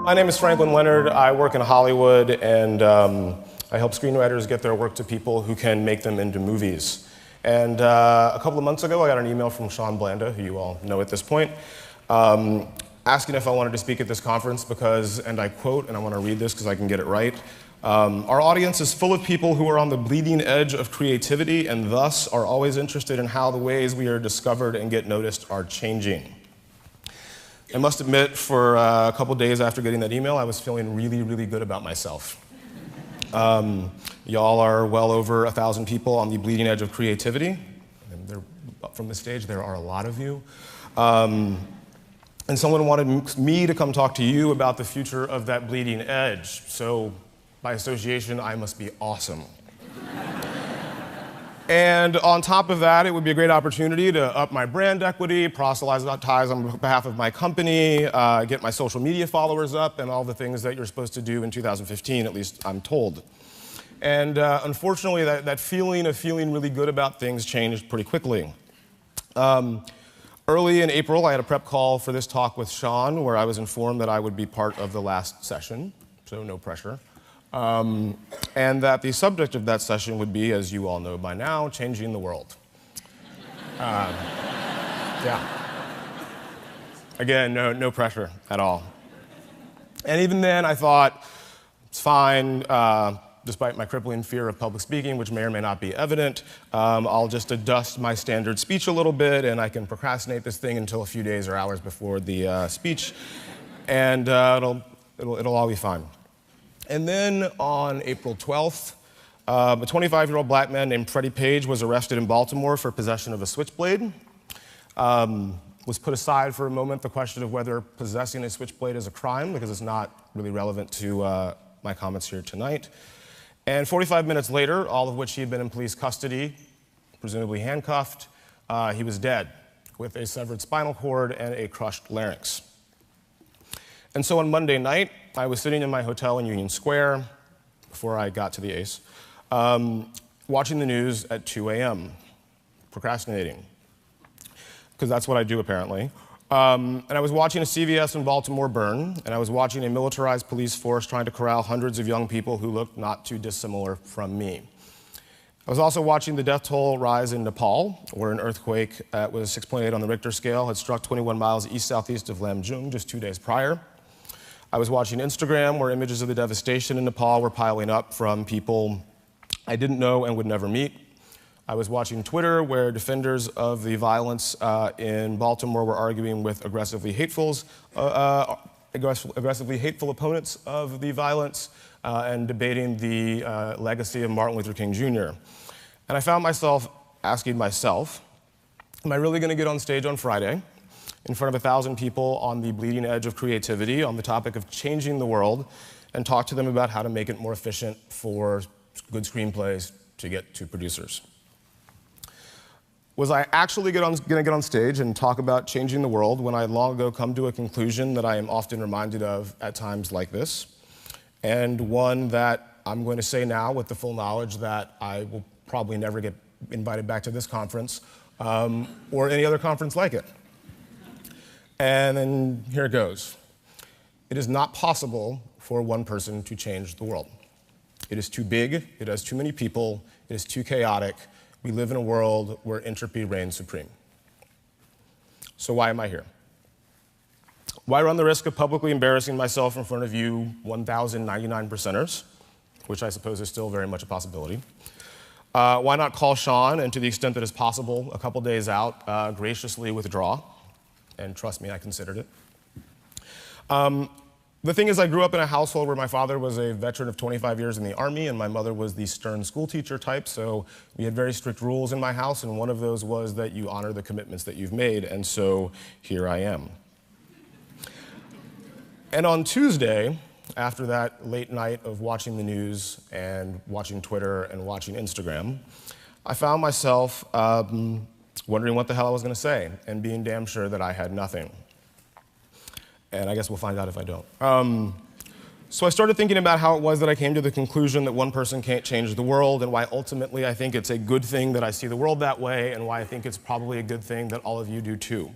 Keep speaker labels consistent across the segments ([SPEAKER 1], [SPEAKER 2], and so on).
[SPEAKER 1] My name is Franklin Leonard. I work in Hollywood, and I help screenwriters get their work to people who can make them into movies. And a couple of months ago, I got an email from Sean Blanda, who you all know at this point, asking if I wanted to speak at this conference because, and I quote, and I want to read this because I can get it right, our audience is full of people who are on the bleeding edge of creativity and thus are always interested in how the ways we are discovered and get noticed are changing. I must admit, for a couple days after getting that email, I was feeling really, really good about myself. Y'all are well over 1,000 people on the bleeding edge of creativity. And from the stage, there are a lot of you. And someone wanted me to come talk to you about the future of that bleeding edge. So, by association, I must be awesome. And on top of that, it would be a great opportunity to up my brand equity, proselytize on behalf of my company, get my social media followers up, and all the things that you're supposed to do in 2015, at least I'm told. And unfortunately, that feeling of feeling really good about things changed pretty quickly. Early in April, I had a prep call for this talk with Sean, where I was informed that I would be part of the last session, so no pressure. And that the subject of that session would be, as you all know by now, changing the world. Yeah. Again, no pressure at all. And even then, I thought, it's fine, despite my crippling fear of public speaking, which may or may not be evident, I'll just adjust my standard speech a little bit, and I can procrastinate this thing until a few days or hours before the speech, and it'll all be fine. And then on April 12th, a 25-year-old black man named Freddie Page was arrested in Baltimore for possession of a switchblade. Was put aside for a moment the question of whether possessing a switchblade is a crime, because it's not really relevant to my comments here tonight. And 45 minutes later, all of which he had been in police custody, presumably handcuffed, he was dead with a severed spinal cord and a crushed larynx. And so on Monday night, I was sitting in my hotel in Union Square, before I got to the Ace, watching the news at 2 a.m., procrastinating, because that's what I do apparently. And I was watching a CVS in Baltimore burn, and I was watching a militarized police force trying to corral hundreds of young people who looked not too dissimilar from me. I was also watching the death toll rise in Nepal, where an earthquake that was 6.8 on the Richter scale had struck 21 miles east-southeast of Lamjung just 2 days prior. I was watching Instagram, where images of the devastation in Nepal were piling up from people I didn't know and would never meet. I was watching Twitter, where defenders of the violence in Baltimore were arguing with aggressively hateful opponents of the violence and debating the legacy of Martin Luther King Jr. And I found myself asking myself, am I really going to get on stage on Friday in front of 1,000 people on the bleeding edge of creativity on the topic of changing the world and talk to them about how to make it more efficient for good screenplays to get to producers? Was I actually going to get on stage and talk about changing the world when I had long ago come to a conclusion that I am often reminded of at times like this, and one that I'm going to say now with the full knowledge that I will probably never get invited back to this conference or any other conference like it? And then here it goes. It is not possible for one person to change the world. It is too big, it has too many people, it is too chaotic. We live in a world where entropy reigns supreme. So why am I here? Why run the risk of publicly embarrassing myself in front of you 1,099 percenters, which I suppose is still very much a possibility? Why not call Sean and, to the extent that is possible, a couple days out, graciously withdraw? And trust me, I considered it. The thing is, I grew up in a household where my father was a veteran of 25 years in the Army, and my mother was the stern school teacher type, so we had very strict rules in my house, and one of those was that you honor the commitments that you've made, and so here I am. And on Tuesday, after that late night of watching the news and watching Twitter and watching Instagram, I found myself wondering what the hell I was going to say and being damn sure that I had nothing. And I guess we'll find out if I don't. So I started thinking about how it was that I came to the conclusion that one person can't change the world, and why ultimately I think it's a good thing that I see the world that way, and why I think it's probably a good thing that all of you do too.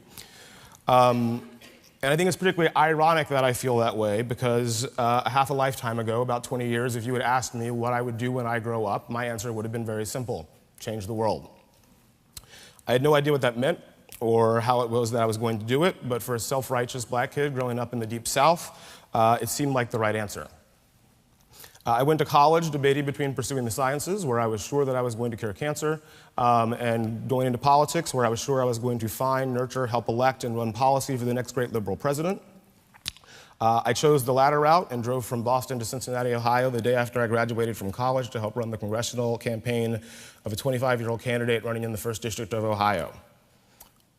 [SPEAKER 1] And I think it's particularly ironic that I feel that way because half a lifetime ago, about 20 years, if you had asked me what I would do when I grow up, my answer would have been very simple: change the world. I had no idea what that meant or how it was that I was going to do it, but for a self-righteous black kid growing up in the Deep South, it seemed like the right answer. I went to college debating between pursuing the sciences, where I was sure that I was going to cure cancer, and going into politics, where I was sure I was going to find, nurture, help elect, and run policy for the next great liberal president. I chose the latter route and drove from Boston to Cincinnati, Ohio, the day after I graduated from college to help run the congressional campaign of a 25-year-old candidate running in the 1st District of Ohio.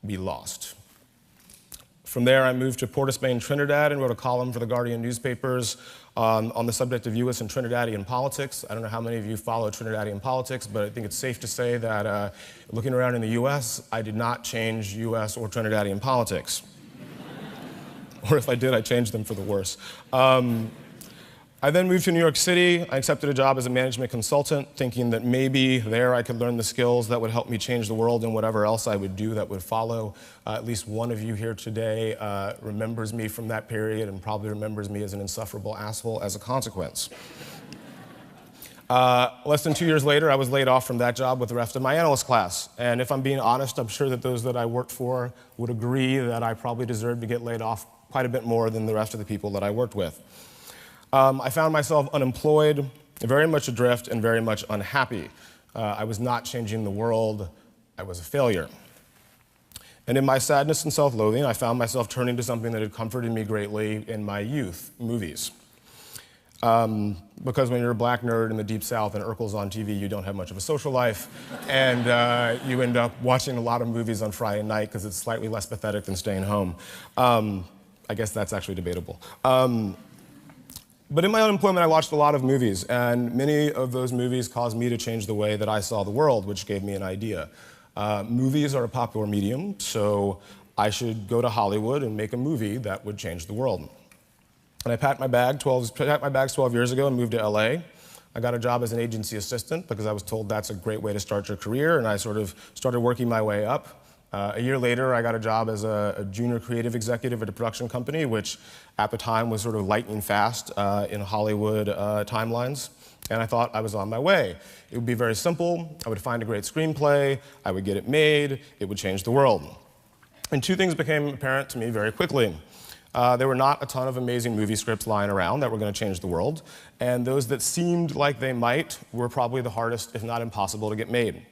[SPEAKER 1] We lost. From there, I moved to Port of Spain, Trinidad, and wrote a column for the Guardian newspapers on the subject of U.S. and Trinidadian politics. I don't know how many of you follow Trinidadian politics, but I think it's safe to say that looking around in the U.S., I did not change U.S. or Trinidadian politics. Or if I did, I changed them for the worse. I then moved to New York City. I accepted a job as a management consultant, thinking that maybe there I could learn the skills that would help me change the world and whatever else I would do that would follow. At least one of you here today remembers me from that period and probably remembers me as an insufferable asshole as a consequence. Less than 2 years later, I was laid off from that job with the rest of my analyst class. And if I'm being honest, I'm sure that those that I worked for would agree that I probably deserved to get laid off quite a bit more than the rest of the people that I worked with. I found myself unemployed, very much adrift, and very much unhappy. I was not changing the world. I was a failure. And in my sadness and self-loathing, I found myself turning to something that had comforted me greatly in my youth: movies. Because when you're a black nerd in the Deep South and Urkel's on TV, you don't have much of a social life, and you end up watching a lot of movies on Friday night because it's slightly less pathetic than staying home. I guess that's actually debatable. But in my unemployment, I watched a lot of movies, and many of those movies caused me to change the way that I saw the world, which gave me an idea. Movies are a popular medium, so I should go to Hollywood and make a movie that would change the world. And I packed my bags 12 years ago and moved to LA. I got a job as an agency assistant because I was told that's a great way to start your career, and I sort of started working my way up. A year later, I got a job as a junior creative executive at a production company, which at the time was sort of lightning fast in Hollywood timelines. And I thought I was on my way. It would be very simple. I would find a great screenplay. I would get it made. It would change the world. And two things became apparent to me very quickly. There were not a ton of amazing movie scripts lying around that were going to change the world. And those that seemed like they might were probably the hardest, if not impossible, to get made.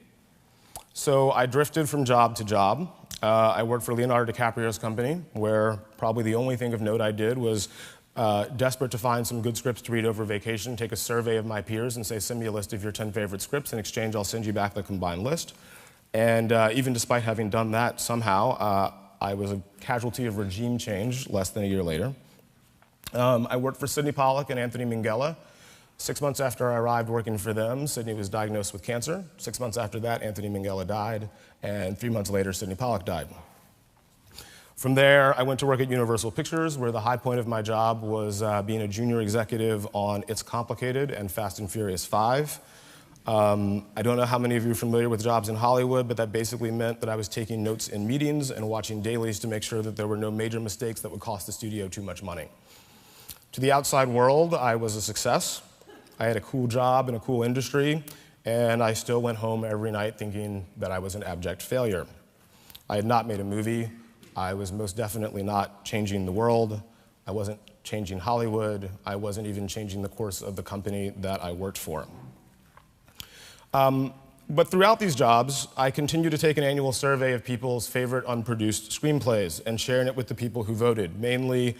[SPEAKER 1] So I drifted from job to job. I worked for Leonard DiCaprio's company, where probably the only thing of note I did was desperate to find some good scripts to read over vacation, take a survey of my peers and say, send me a list of your 10 favorite scripts. In exchange, I'll send you back the combined list. And even despite having done that, somehow, I was a casualty of regime change less than a year later. I worked for Sidney Pollack and Anthony Minghella. 6 months after I arrived working for them, Sidney was diagnosed with cancer. 6 months after that, Anthony Minghella died. And 3 months later, Sidney Pollack died. From there, I went to work at Universal Pictures, where the high point of my job was being a junior executive on It's Complicated and Fast and Furious 5. I don't know how many of you are familiar with jobs in Hollywood, but that basically meant that I was taking notes in meetings and watching dailies to make sure that there were no major mistakes that would cost the studio too much money. To the outside world, I was a success. I had a cool job in a cool industry, and I still went home every night thinking that I was an abject failure. I had not made a movie. I was most definitely not changing the world. I wasn't changing Hollywood. I wasn't even changing the course of the company that I worked for. But throughout these jobs, I continued to take an annual survey of people's favorite unproduced screenplays and sharing it with the people who voted, mainly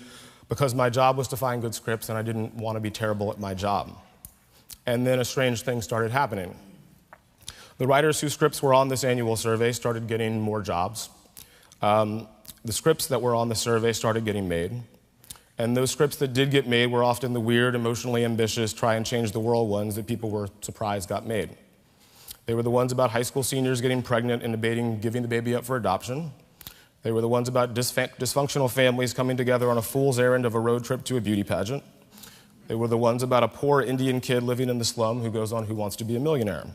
[SPEAKER 1] because my job was to find good scripts and I didn't want to be terrible at my job. And then a strange thing started happening. The writers whose scripts were on this annual survey started getting more jobs. The scripts that were on the survey started getting made. And those scripts that did get made were often the weird, emotionally ambitious, try and change the world ones that people were surprised got made. They were the ones about high school seniors getting pregnant and debating giving the baby up for adoption. They were the ones about dysfunctional families coming together on a fool's errand of a road trip to a beauty pageant. They were the ones about a poor Indian kid living in the slum who goes on Who Wants to Be a Millionaire.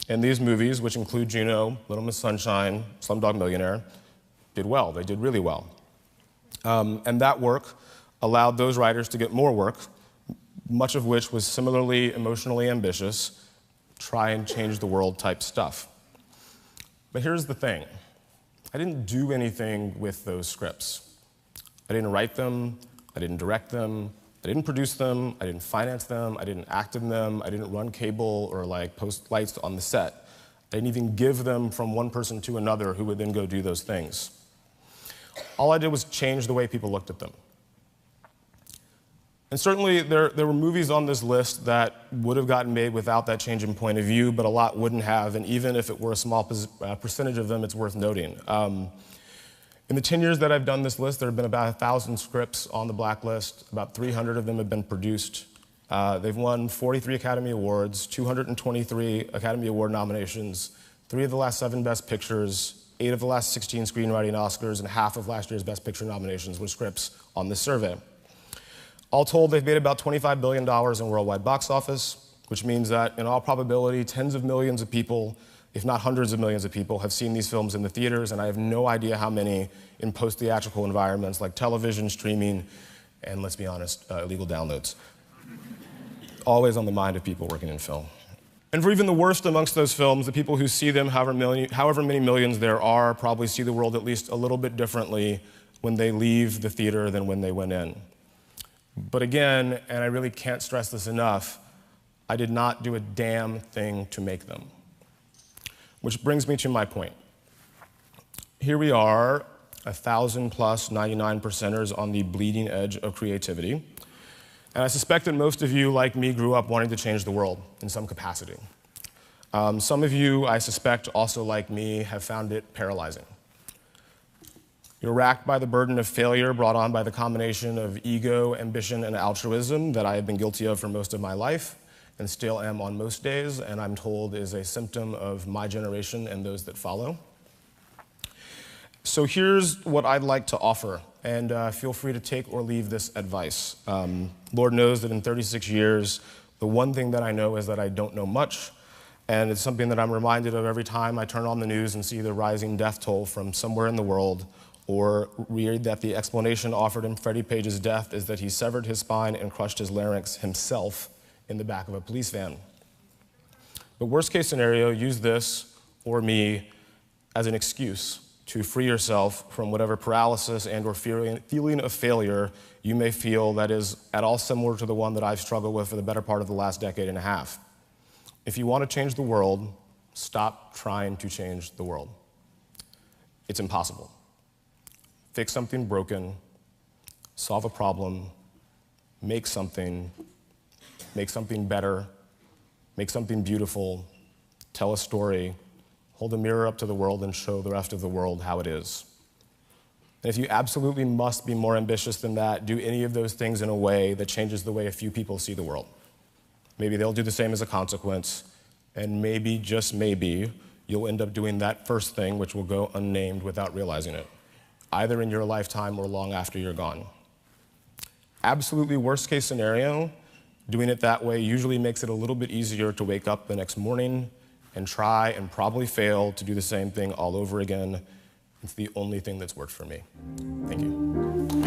[SPEAKER 1] And these movies, which include Juno, Little Miss Sunshine, Slumdog Millionaire, did well. They did really well. And that work allowed those writers to get more work, much of which was similarly emotionally ambitious, try and change the world type stuff. But here's the thing. I didn't do anything with those scripts. I didn't write them, I didn't direct them, I didn't produce them, I didn't finance them, I didn't act in them, I didn't run cable or post lights on the set. I didn't even give them from one person to another who would then go do those things. All I did was change the way people looked at them. And certainly there were movies on this list that would have gotten made without that change in point of view, but a lot wouldn't have, and even if it were a small percentage of them, it's worth noting. In the 10 years that I've done this list, there have been about 1,000 scripts on the blacklist. About 300 of them have been produced. They've won 43 Academy Awards, 223 Academy Award nominations, 3 of the last 7 Best Pictures, 8 of the last 16 screenwriting Oscars, and half of last year's Best Picture nominations were scripts on this survey. All told, they've made about $25 billion in worldwide box office, which means that in all probability, tens of millions of people, if not hundreds of millions of people, have seen these films in the theaters, and I have no idea how many in post-theatrical environments like television, streaming, and let's be honest, illegal downloads. Always on the mind of people working in film. And for even the worst amongst those films, the people who see them, however many millions there are, probably see the world at least a little bit differently when they leave the theater than when they went in. But again, and I really can't stress this enough, I did not do a damn thing to make them. Which brings me to my point. Here we are, 1,000 plus 99%ers on the bleeding edge of creativity. And I suspect that most of you, like me, grew up wanting to change the world in some capacity. Some of you, I suspect, also like me, have found it paralyzing. You're racked by the burden of failure brought on by the combination of ego, ambition, and altruism that I have been guilty of for most of my life, and still am on most days, and I'm told is a symptom of my generation and those that follow. So here's what I'd like to offer, and feel free to take or leave this advice. Lord knows that in 36 years, the one thing that I know is that I don't know much, and it's something that I'm reminded of every time I turn on the news and see the rising death toll from somewhere in the world, or read that the explanation offered in Freddie Page's death is that he severed his spine and crushed his larynx himself in the back of a police van. The worst case scenario, use this or me as an excuse to free yourself from whatever paralysis and or feeling of failure you may feel that is at all similar to the one that I've struggled with for the better part of the last decade and a half. If you want to change the world, stop trying to change the world. It's impossible. Fix something broken, solve a problem, make something better, make something beautiful, tell a story, hold a mirror up to the world and show the rest of the world how it is. And if you absolutely must be more ambitious than that, do any of those things in a way that changes the way a few people see the world. Maybe they'll do the same as a consequence, and maybe, just maybe, you'll end up doing that first thing, which will go unnamed without realizing it, either in your lifetime or long after you're gone. Absolutely worst case scenario, doing it that way usually makes it a little bit easier to wake up the next morning and try and probably fail to do the same thing all over again. It's the only thing that's worked for me. Thank you.